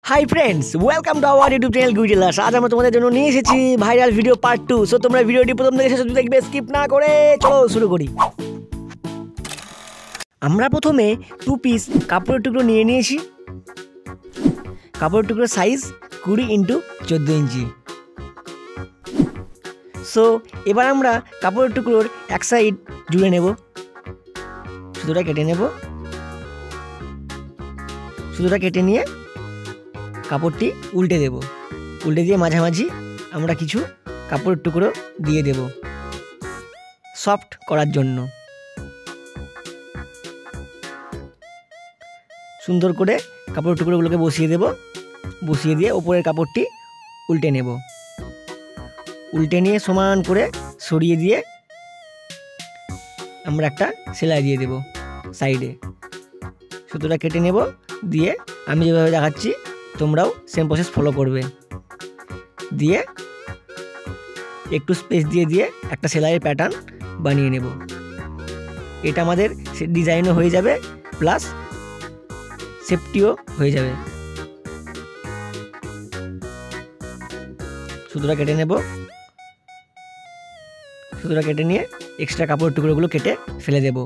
High friends welcome to our YouTube channel गुजिलास। आज আমরা তোমাদের জন্য নিয়ে এসেছি ভাইরাল ভিডিও পার্ট 2। সো তোমরা ভিডিওটি প্রথম থেকে শেষ পর্যন্ত দেখবে, স্কিপ না করে। চলো শুরু করি। আমরা প্রথমে 2 পিস কাপড়ের টুকরো নিয়ে নিয়েছি। কাপড়ের টুকরোর সাইজ 20 × 14 ইঞ্চি। সো এবার আমরা কাপড়ের টুকরোর এক সাইড জুড়ে নেব, সুতোটা কেটে নেব। সুতোটা কেটে নিয়ে কাপড়টি উল্টে দেব। উল্টে দিয়ে মাঝামাঝি আমরা কিছু কাপড়ের টুকরো দিয়ে দেব সফট করার জন্য। সুন্দর করে কাপড়ের টুকরোগুলোকে বসিয়ে দেব। বসিয়ে দিয়ে ওপরের কাপড়টি উল্টে নেব। উল্টে নিয়ে সমান করে সরিয়ে দিয়ে আমরা একটা সেলাই দিয়ে দেব সাইডে। সুতোটা কেটে নেব, দিয়ে আমি যেভাবে দেখাচ্ছি তোমরাও সেম প্রসেস ফলো করবে। দিয়ে একটু স্পেস দিয়ে দিয়ে একটা সেলাইয়ের প্যাটার্ন বানিয়ে নেব। এটা আমাদের ডিজাইনও হয়ে যাবে, প্লাস সেফটিও হয়ে যাবে। সুতোটা কেটে নেব। সুতোটা কেটে নিয়ে এক্সট্রা কাপড়ের টুকরোগুলো কেটে ফেলে দেব।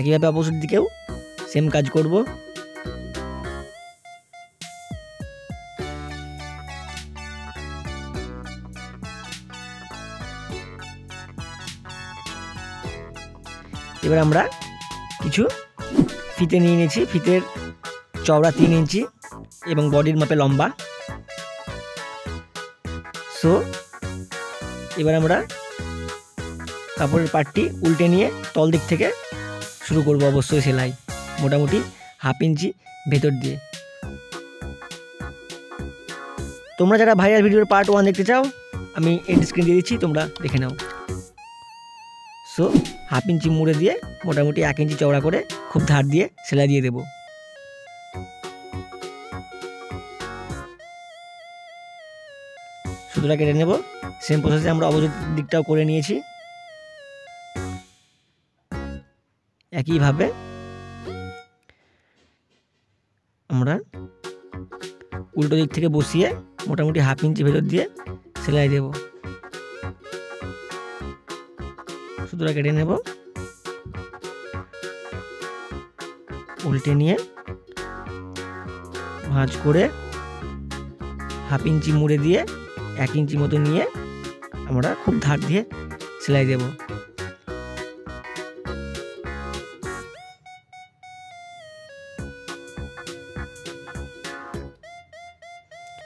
একইভাবে অপোজিট দিকেও সেম কাজ করব। এবার আমরা কিছু ফিতে নিয়ে নিয়েছি। ফিতের চওড়া 3 ইঞ্চি এবং বডির মাপে লম্বা। সো এবার আমরা কাপড়ের পাটটি উল্টে নিয়ে তল দিক থেকে শুরু করব অবশ্যই সেলাই, মোটামুটি 1/2 ইঞ্চি ভেতর দিয়ে। তোমরা যারা ভাইরাল ভিডিওর পার্ট 1 দেখতে চাও, আমি এন্ড স্ক্রিন দিয়ে দিচ্ছি, তোমরা দেখে নাও। সো 1/2 ইঞ্চি মুড়ে দিয়ে মোটামুটি 1 ইঞ্চি চওড়া করে খুব ধার দিয়ে সেলাই দিয়ে দেব। সুতোটা কেটে নেব। সেম প্রসেসে আমরা অপোজিট দিকটাও করে নিয়েছি। একইভাবে আমরা উল্টো দিক থেকে বসিয়ে মোটামুটি 1/2 ইঞ্চি ভেতর দিয়ে সেলাই দেব। সুতোটা কেটে নেব। উল্টে নিয়ে ভাঁজ করে 1/2 ইঞ্চি মুড়ে দিয়ে 1 ইঞ্চি মতো নিয়ে আমরা খুব ধার দিয়ে সেলাই দেব।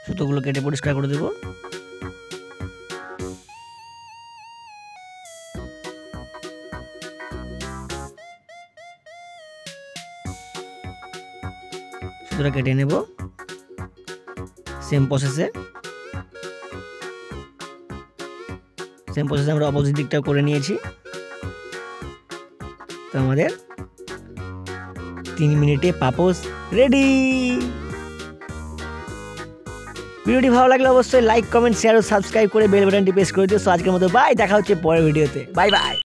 সুতোগুলো কেটে পরিষ্কার করে দেব। সুতোটা কেটে নেব সেম প্রসেসে। আমরা অপোজিট দিকটাও করে নিয়েছি। তো আমাদের 3 মিনিটে পাপোশ রেডি। ভিডিওটি ভালো লাগলে অবশ্যই লাইক, কমেন্ট, শেয়ার ও সাবস্ক্রাইব করে বেল বাটনটি প্রেস করে দিও। সো আজকের মতো বাই, দেখা হচ্ছে পরের ভিডিওতে। Bye bye.